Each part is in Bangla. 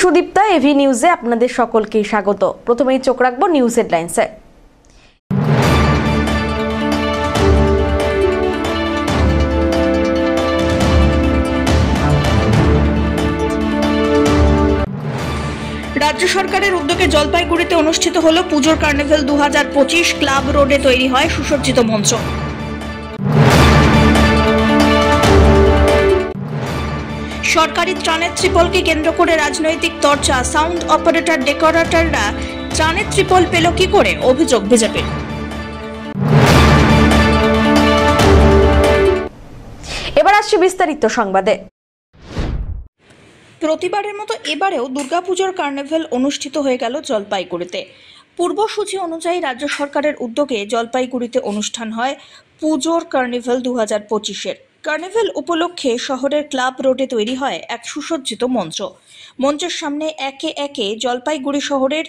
সুদীপ্তা, এভি নিউজে আপনাদের সকলকে স্বাগত। প্রথমেই চোখ রাখবো নিউজ হেডলাইন্সে। রাজ্য সরকারের উদ্যোগে জলপাইগুড়িতে অনুষ্ঠিত হলো পুজোর কার্নিভ্যাল 2025। ক্লাব রোডে তৈরি হয় সুসজ্জিত মঞ্চ। সরকারি ত্রাণের ত্রিপলকে কেন্দ্র করে রাজনৈতিক চর্চা। সাউন্ড অপারেটর ডেকোরেটররা ত্রাণের ত্রিপল পেল কি করে, অভিযোগ বিজেপির। এবার আসছে বিস্তারিত সংবাদে। প্রতিবারের মতো এবারেও দুর্গাপুজোর কার্নিভ্যাল অনুষ্ঠিত হয়ে গেল জলপাইগুড়িতে। পূর্বসূচি অনুযায়ী রাজ্য সরকারের উদ্যোগে জলপাইগুড়িতে অনুষ্ঠান হয় পুজোর কার্নিভ্যাল 2025-এর। কার্নিভ্যাল উপলক্ষে শহরের ক্লাব রোডে তৈরি হয় এক সুসজ্জিত মঞ্চ। মঞ্চের সামনে একে একে জলপাইগুড়ি শহরের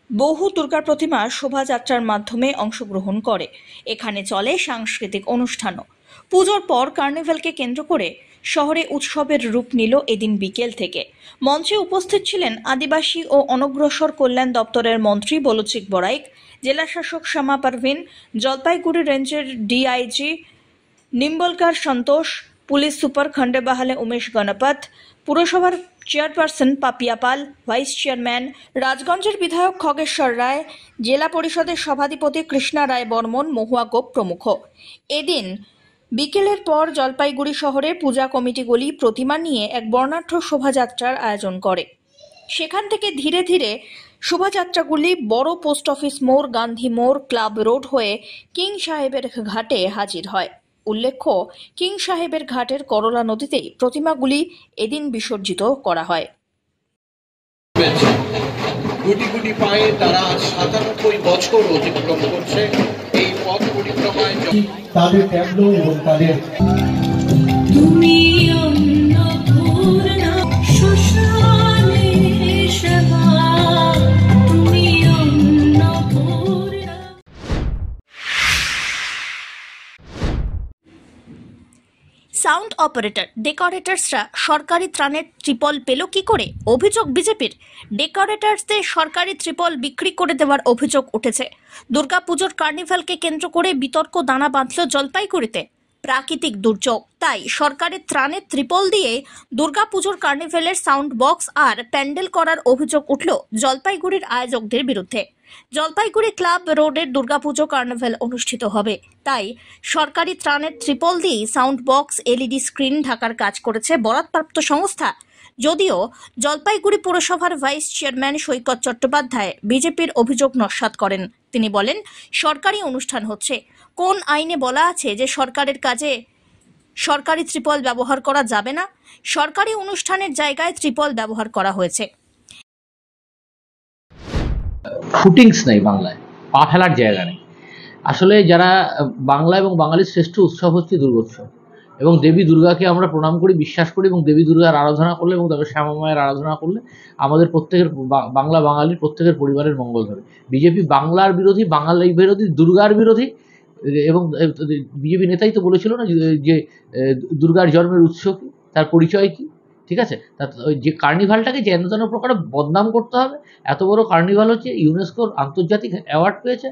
বহু দুর্গা প্রতিমা শোভাযাত্রার মাধ্যমে অংশগ্রহণ করে। এখানে চলে সাংস্কৃতিক অনুষ্ঠানও। পুজোর পর কার্নিভ্যালকে কেন্দ্র করে শহরে উৎসবের রূপ নিল এদিন বিকেল থেকে। মঞ্চে উপস্থিত ছিলেন আদিবাসী ও অনগ্রসর কল্যাণ দপ্তরের মন্ত্রী বলচিক বড়াইক, জেলা শাসক শ্যামা পারভিন, জলপাইগুড়ি রেঞ্জের ডিআইজি নিম্বলকার সন্তোষ, পুলিশ সুপার খন্ডেবাহালে উমেশ গণপত, পুরসভার চেয়ারপারসন পাপিয়া পাল, ভাইস চেয়ারম্যান রাজগঞ্জের বিধায়ক খগেশ্বর রায়, জেলা পরিষদের সভাধিপতি কৃষ্ণা রায় বর্মন, মহুয়া গোপ প্রমুখ। এদিন বিকেলের পর জলপাইগুড়ি শহরের পূজা কমিটিগুলি প্রতিমা নিয়ে এক বর্ণাঢ্য শোভাযাত্রার আয়োজন করে। সেখান থেকে ধীরে ধীরে শোভাযাত্রাগুলি বড় পোস্ট অফিস মোড়, গান্ধী মোড়, ক্লাব রোড হয়ে কিং সাহেবের ঘাটে হাজির হয়। উল্লেখ্য, কিং সাহেবের ঘাটের করলা নদীতেই প্রতিমাগুলি এদিন বিসর্জিত করা হয়। গুটি গুটি পায়ে তারা 97 বছর অতিক্রম করছে এই পথ পরিক্রমায়। তাদের ট্যাবলো এবং তাদের সাউন্ড অপারেটর ডেকোরেটরসরা সরকারি ত্রাণের ত্রিপল পেল কি করে, অভিযোগ বিজেপির। ডেকোরেটরসদের সরকারি ত্রিপল বিক্রি করে দেওয়ার অভিযোগ উঠেছে। দুর্গাপুজোর কার্নিভ্যালকে কেন্দ্র করে বিতর্ক দানা বাঁধল জলপাইগুড়িতে। প্রাকৃতিক দুর্যোগ, তাই সরকারের ত্রাণের ত্রিপল দিয়ে দুর্গাপুজোর কার্নিভ্যালের সাউন্ড বক্স আর প্যান্ডেল করার অভিযোগ উঠল জলপাইগুড়ির আয়োজকদের বিরুদ্ধে। জলপাইগুড়ি ক্লাব রোডের দুর্গাপুজো কার্নিভ্যাল অনুষ্ঠিত হবে, তাই সরকারি ত্রাণের ত্রিপল দিয়ে সাউন্ড বক্স, এলইডি স্ক্রিন ঢাকার কাজ করেছে বরাদপ্রাপ্ত সংস্থা। যদিও জলপাইগুড়ি পুরসভার ভাইস চেয়ারম্যান সৈকত চট্টোপাধ্যায় বিজেপির অভিযোগ নস্যাৎ করেন। তিনি বলেন, সরকারি অনুষ্ঠান হচ্ছে, কোন আইনে বলা আছে যে সরকারের কাজে সরকারি ত্রিপল ব্যবহার করা যাবে না? সরকারি অনুষ্ঠানের জায়গায় ত্রিপল ব্যবহার করা হয়েছে। ফুটিংস নেই, বাংলায় পা ফেলার জায়গা নেই। আসলে যারা বাংলা এবং বাঙালির শ্রেষ্ঠ উৎসব হচ্ছে দুর্গোৎসব, এবং দেবী দুর্গাকে আমরা প্রণাম করি, বিশ্বাস করি, এবং দেবী দুর্গার আরাধনা করলে এবং তাদের শ্যামা মায়ের আরাধনা করলে আমাদের প্রত্যেকের বাঙালির প্রত্যেকের পরিবারের মঙ্গল হবে। বিজেপি বাংলার বিরোধী, বাঙালি বিরোধী, দুর্গার বিরোধী। এবং বিজেপি নেতাই তো বলেছিল না যে দুর্গার জন্মের উৎস কী, তার পরিচয় কী, ঠিক আছে? যে কার্নিভালটাকে যেন তেন প্রকারে বদনাম করতে হবে। এত বড় কার্নিভাল হচ্ছে, ইউনেস্কোর আন্তর্জাতিক অ্যাওয়ার্ড পেয়েছে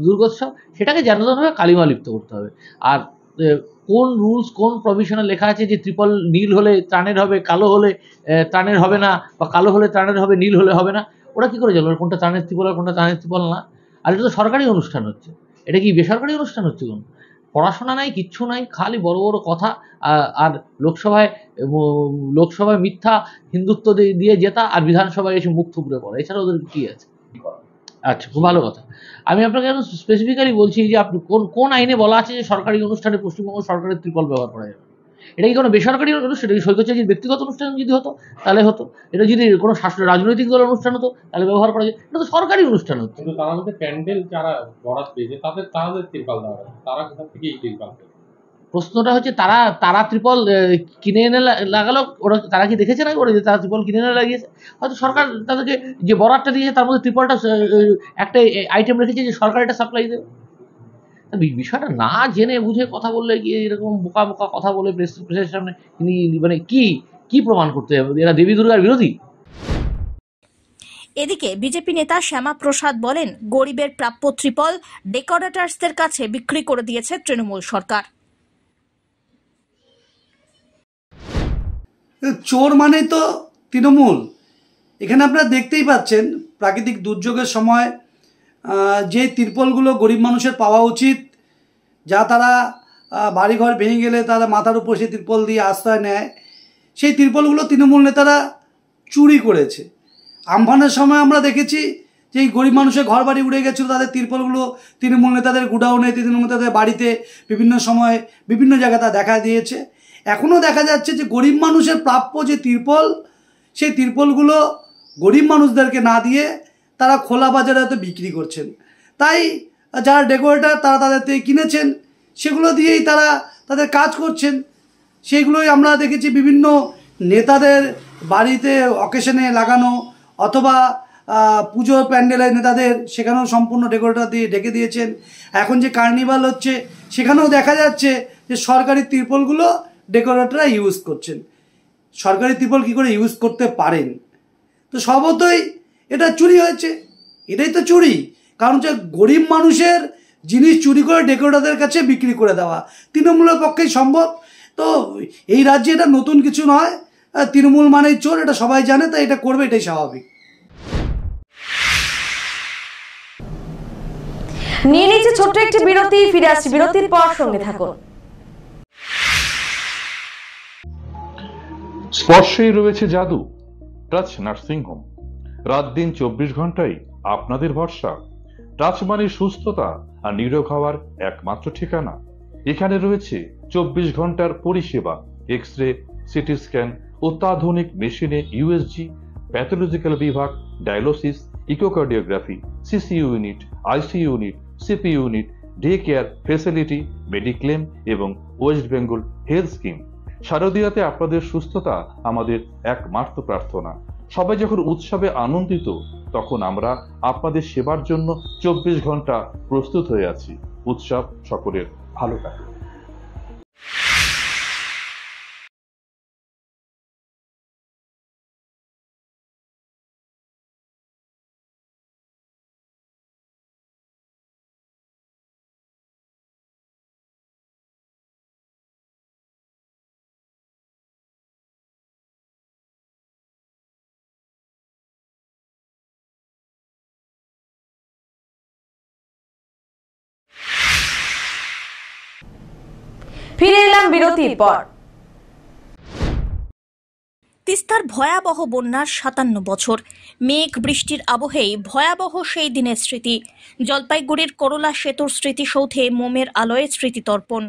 দুর্গোৎসব, সেটাকে যেন তেনভাবে কালিমা লিপ্ত করতে হবে। আর কোন রুলস, কোন প্রভিশনে লেখা আছে যে ত্রিপল নীল হলে ত্রাণের হবে, কালো হলে ত্রাণের হবে না, বা কালো হলে ত্রাণের হবে, নীল হলে হবে না? ওরা কী করে জানবে কোনটা ত্রাণের ত্রিপল আর কোনটা ত্রাণের ত্রিপল না? আর এটা তো সরকারি অনুষ্ঠান হচ্ছে, এটা কি বেসরকারি অনুষ্ঠান হচ্ছে? কোন পড়াশোনা নাই, কিচ্ছু নাই, খালি বড় বড় কথা। আর লোকসভায় মিথ্যা হিন্দুত্ব দিয়ে জেতা, আর বিধানসভায় এসে মুখ থুবড়ে পড়া, এছাড়া ওদের কি আছে? আচ্ছা, খুব ভালো কথা। আমি আপনাকে স্পেসিফিক্যালি বলছি যে আপনি কোন আইনে বলা আছে যে সরকারি অনুষ্ঠানে পশ্চিমবঙ্গ সরকারের ত্রিপল ব্যবহার করা যাবে? এটা কি কোনো বেসরকারি অনুষ্ঠান? এটা কি সৈকতচাঁদের ব্যক্তিগত অনুষ্ঠান যদি হতো তাহলে হতো। এটা যদি কোনো রাজনৈতিক দলের অনুষ্ঠান হতো তাহলে ব্যবহার করা যায়। এটা তো সরকারি অনুষ্ঠান হচ্ছে। কিন্তু তার মধ্যে প্যান্ডেল যারা বরাত পেয়েছে তাদের ত্রিপল দেওয়া হবে, তারা কোথা থেকে এই ত্রিপল পেয়েছে? প্রশ্নটা হচ্ছে তারা ত্রিপল কিনে এনে লাগালো, ওরা তারা কি দেখেছে না ওরা যে তারা ত্রিপল কিনে এনে লাগিয়েছে? হয়তো সরকার তাদেরকে যে বরাতটা দিয়েছে তার মধ্যে ত্রিপলটা একটা আইটেম রেখেছে যে সরকার এটা সাপ্লাই দেবে। বিষয়টা না জেনে বুঝে কথা বললে গিয়ে এরকম বোকা কথা বলে প্রেসের সামনে তিনি মানে কি প্রমাণ করতে হবে? এরা দেবী দুর্গার বিরোধী? এদিকে বিজেপি নেতা শ্যামা প্রসাদ বলেন, গরিবের প্রাপ্য ত্রিপল ডেকোরেটরসদের কাছে বিক্রি করে দিয়েছে তৃণমূল সরকার। চোর মানে তো তৃণমূল। এখানে আপনারা দেখতেই পাচ্ছেন প্রাকৃতিক দুর্যোগের সময় যে তিরপলগুলো গরিব মানুষের পাওয়া উচিত, যা তারা বাড়িঘর ভেঙে গেলে তারা মাথার উপর সেই তিরপল দিয়ে আশ্রয় নেয়, সেই তিরপলগুলো তৃণমূল নেতারা চুরি করেছে। আমফানের সময় আমরা দেখেছি যে এই গরিব মানুষের ঘর বাড়ি উড়ে গেছিলো, তাদের তিরপলগুলো তৃণমূল নেতাদের গুডাউনে, তৃণমূল নেতাদের বাড়িতে বিভিন্ন সময় বিভিন্ন জায়গায় তা দেখা দিয়েছে। এখনও দেখা যাচ্ছে যে গরিব মানুষের প্রাপ্য যে তিরপল, সেই তিরপলগুলো গরিব মানুষদেরকে না দিয়ে তারা খোলা বাজারে হয়তো বিক্রি করছেন। তাই যারা ডেকোরেটর তারা তাদের থেকে কিনেছেন, সেগুলো দিয়েই তারা তাদের কাজ করছেন। সেইগুলোই আমরা দেখেছি বিভিন্ন নেতাদের বাড়িতে অকেশনে লাগানো, অথবা পুজো প্যান্ডেলের নেতাদের সেখানেও সম্পূর্ণ ডেকোরেটর দিয়ে ঢেকে দিয়েছেন। এখন যে কার্নিভাল হচ্ছে সেখানেও দেখা যাচ্ছে যে সরকারি তিরপলগুলো ডেকোরেটররা ইউজ করছেন। সরকারি তিরপল কী করে ইউজ করতে পারেন? তো স্বভাবতই এটা চুরি হয়েছে, এটাই তো চুরি। কারণ যে গরিব মানুষের জিনিস চুরি করে ডেকোরেটরদের কাছে বিক্রি করে দেওয়া তৃণমূলের পক্ষেই সম্ভব। তো এই রাজ্যে এটা নতুন কিছু নয়, তৃণমূল মানেই চোর, এটা সবাই জানে, তাই এটা করবে, এটাই স্বাভাবিক। নিয়ে নিচ্ছে ছোট্ট একটি বিরতি, ফিরে আসছি বিরতির পর, সঙ্গে থাকুন। স্পর্শেই রয়েছে জাদু। টাচ নার্সিং হোম, রাত দিন 24 ঘন্টাই আপনাদের ভরসা। টাচ মানে সুস্থতা আর নিরোগ হওয়ার একমাত্র ঠিকানা। এখানে রয়েছে 24 ঘন্টার পরিষেবা, এক্স-রে, সিটি স্ক্যান, অত্যাধুনিক মেশিনে ইউএসজি, প্যাথোলজিক্যাল বিভাগ, dialysis, echocardiography, CC unit, IC unit, CP unit, day care facility, mediclaim এবং ওয়েস্ট বেঙ্গল হেলথ স্কিম। শারদীয়াতে আপনাদের সুস্থতা আমাদের একমাত্র প্রার্থনা। সবাই যখন উৎসবে আনন্দিত, তখন আমরা আপনাদের সেবার জন্য 24 ঘন্টা প্রস্তুত হয়ে আছি। উৎসব সকলের ভালো কাটুক। ফিরে এলাম বিরতির পর। তিস্তার ভয়াবহ বন্যার 57 বছর, মেঘ বৃষ্টির আবহেই ভয়াবহ সেই দিনের স্মৃতি। জলপাইগুড়ির করলা সেতুর স্মৃতিসৌধে মোমের আলোয় স্মৃতিতর্পণ।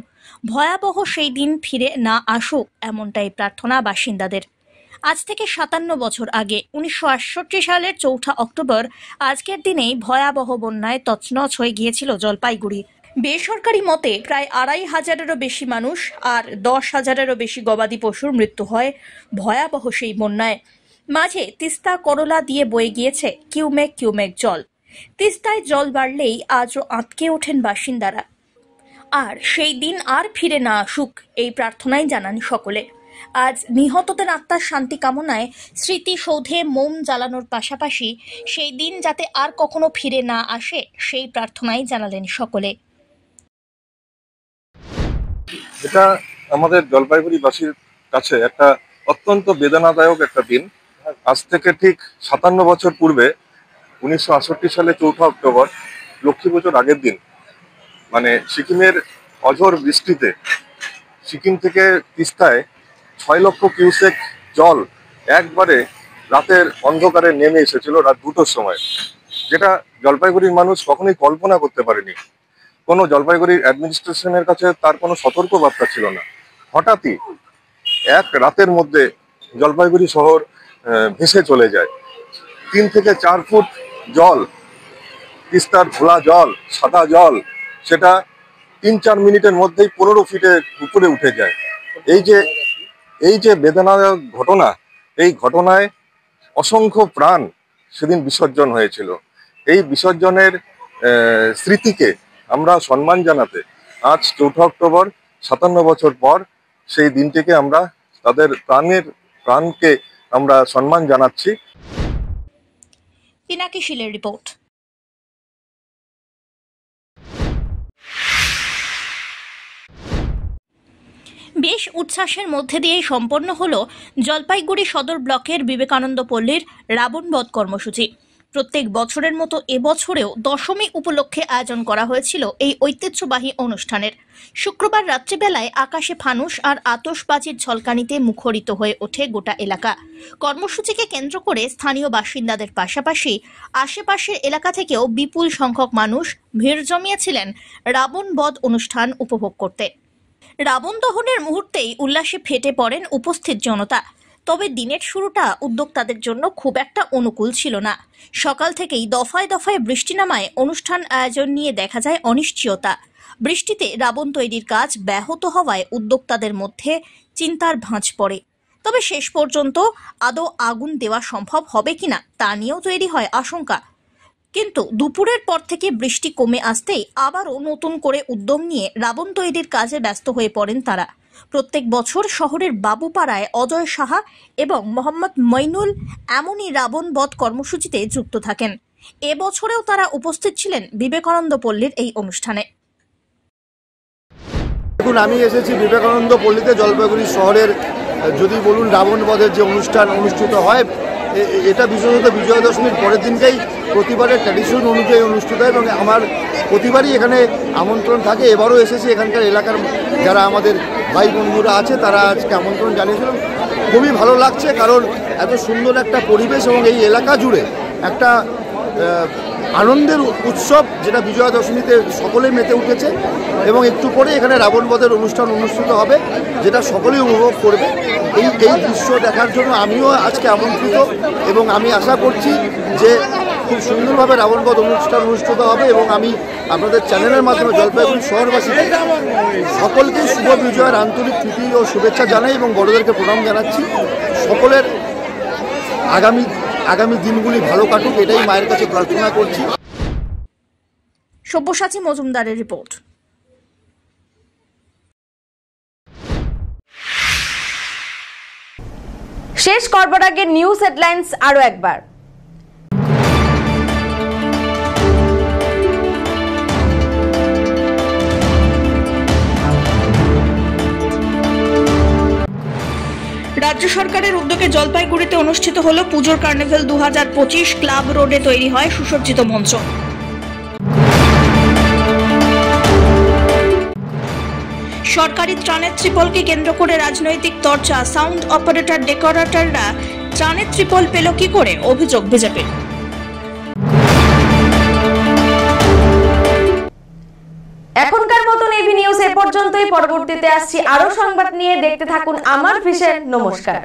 ভয়াবহ সেই দিন ফিরে না আসুক, এমনটাই প্রার্থনা বাসিন্দাদের। আজ থেকে 57 বছর আগে 1968 সালের 4 অক্টোবর আজকের দিনেই ভয়াবহ বন্যায় তছনছ হয়ে গিয়েছিল জলপাইগুড়ি। বেসরকারি মতে প্রায় 2500-এরও বেশি মানুষ আর 10,000-এরও বেশি গবাদি পশুর মৃত্যু হয় ভয়াবহ সেই বন্যায়। মাঝে তিস্তা করলা দিয়ে বয়ে গিয়েছে কিউমেক কিউমেক জল। তিস্তায় জল বাড়লেই আজও আঁতকে ওঠেন বাসিন্দারা। আর সেই দিন আর ফিরে না আসুক, এই প্রার্থনাই জানান সকলে। আজ নিহতদের আত্মার শান্তি কামনায় স্মৃতিসৌধে মোম জ্বালানোর পাশাপাশি সেই দিন যাতে আর কখনো ফিরে না আসে, সেই প্রার্থনাই জানালেন সকলে। এটা আমাদের জলপাইগুড়িবাসীর কাছে একটা অত্যন্ত বেদনাদায়ক একটা দিন। আজ থেকে ঠিক 57 বছর পূর্বে 1968 সালে 4 অক্টোবর, লক্ষ্মী পুজোর আগের দিন, মানে সিকিমের অঝোর বৃষ্টিতে সিকিম থেকে তিস্তায় 6 লক্ষ কিউসেক জল একবারে রাতের অন্ধকারে নেমে এসেছিল রাত 2টোর সময়, যেটা জলপাইগুড়ির মানুষ কখনোই কল্পনা করতে পারেনি। কোনো জলপাইগুড়ির অ্যাডমিনিস্ট্রেশনের কাছে তার কোনো সতর্ক বার্তা ছিল না। হঠাৎই এক রাতের মধ্যে জলপাইগুড়ি শহর ভেসে চলে যায়। 3 থেকে 4 ফুট জল, তিস্তার ঘোলা জল, সাদা জল, সেটা 3-4 মিনিটের মধ্যেই 15 ফিটের উপরে উঠে যায়। এই যে বেদনাদায়ক ঘটনা, এই ঘটনায় অসংখ্য প্রাণ সেদিন বিসর্জন হয়েছিল। এই বিসর্জনের স্মৃতিকে আমরা সম্মান জানাতে আজ 4 অক্টোবর 57 বছর পর সেই দিনটিকে আমরা তাদের প্রাণকে আমরা সম্মান জানাচ্ছি। পিনাকি শীলের রিপোর্ট। বেশ উচ্ছ্বাসের মধ্যে দিয়েই সম্পন্ন হলো জলপাইগুড়ি সদর ব্লকের বিবেকানন্দ পল্লীর রাবণবধ কর্মসূচি। প্রত্যেক বছরের মতো এবছরেও দশমী উপলক্ষে আয়োজন করা হয়েছিল এই ঐতিহ্যবাহী অনুষ্ঠানের। শুক্রবার রাত্রিবেলায় আকাশে ফানুস আর আতশবাজির ঝলকানিতে মুখরিত হয়ে ওঠে গোটা এলাকা। কর্মসূচিকে কেন্দ্র করে স্থানীয় বাসিন্দাদের পাশাপাশি আশেপাশের এলাকা থেকেও বিপুল সংখ্যক মানুষ ভিড় জমিয়েছিলেন রাবণবধ অনুষ্ঠান উপভোগ করতে। রাবণ দহনের মুহূর্তেই উল্লাসে ফেটে পড়েন উপস্থিত জনতা। তবে দিনের শুরুটা উদ্যোক্তাদের জন্য খুব একটা অনুকূল ছিল না। সকাল থেকেই দফায় দফায় বৃষ্টি নামায় অনুষ্ঠান আয়োজন নিয়ে দেখা যায় অনিশ্চয়তা। বৃষ্টিতে রাবণ তৈরির কাজ ব্যাহত হওয়ায় উদ্যোক্তাদের মধ্যে চিন্তার ভাঁজ পড়ে। তবে শেষ পর্যন্ত আদৌ আগুন দেওয়া সম্ভব হবে কিনা তা নিয়েও তৈরি হয় আশঙ্কা। কিন্তু দুপুরের পর থেকে বৃষ্টি কমে আসতেই আবারও নতুন করে উদ্যম নিয়ে রাবণ তৈরির কাজে ব্যস্ত হয়ে পড়েন তারা। প্রত্যেক বছর শহরের বাবুপাড়ায় অজয় সাহা এবং মোহাম্মদ মইনুল এমনই রাবণ বধ কর্মসূচিতে যুক্ত থাকেন। এবছরেও তারা উপস্থিত ছিলেন বিবেকানন্দ পল্লীর এই অনুষ্ঠানে। দেখুন, আমি এসেছি বিবেকানন্দ পল্লীতে, জলপাইগুড়ি শহরের যদি বলুন রাবণ বধের যে অনুষ্ঠান অনুষ্ঠিত হয়, এটা বিশেষত বিজয়া দশমীর পরের দিনকেই প্রতিবারের ট্র্যাডিশন অনুযায়ী অনুষ্ঠিত হয় এবং আমার প্রতিবারই এখানে আমন্ত্রণ থাকে। এবারও এসেছি, এখানকার এলাকার যারা আমাদের ভাই বন্ধুরা আছে তারা আজকে আমন্ত্রণ জানিয়েছিলেন। খুবই ভালো লাগছে, কারণ এত সুন্দর একটা পরিবেশ এবং এই এলাকা জুড়ে একটা আনন্দের উৎসব, যেটা বিজয়া দশমীতে সকলেই মেতে উঠেছে এবং একটু পরে এখানে রাবণ বধের অনুষ্ঠান অনুষ্ঠিত হবে, যেটা সকলেই উপভোগ করবে। এই দৃশ্য দেখার জন্য আমিও আজকে আমন্ত্রিত এবং আমি আশা করছি যে খুব সুন্দরভাবে রাবণ বধ অনুষ্ঠান অনুষ্ঠিত হবে এবং আমি আপনাদের চ্যানেলের মাধ্যমে জলপাইগুড়ি শহরবাসীকে সকলকে শুভ বিজয়ের আন্তরিক প্রীতি ও শুভেচ্ছা জানাই এবং বড়দেরকে প্রণাম জানাচ্ছি। সকলের আগামী দিনগুলি ভালো কাটুক, এটাই মায়ের কাছে প্রার্থনা করছি। সব্যসাচী মজুমদারের রিপোর্ট। শেষ করবার আগে নিউজ হেডলাইন্স আরো একবার। রাজ্য সরকারের উদ্যোগে জলপাইগুড়িতে অনুষ্ঠিত হলো পুজোর কার্নিভেল 2025। ক্লাব রোডে তৈরি হয় সুসজ্জিত মঞ্চ। সরকারি ত্রাণের ত্রিপলকে কেন্দ্র করে রাজনৈতিক চর্চা। সাউন্ড অপারেটর ডেকোরেটররা ত্রাণের ত্রিপল পেল কি করে, অভিযোগ বিজেপির। এখনকার মতন এভি নিউজ এ পর্যন্তই। পরবর্তীতে আসছি আরো সংবাদ নিয়ে। দেখতে থাকুন আমার ভিশন। নমস্কার।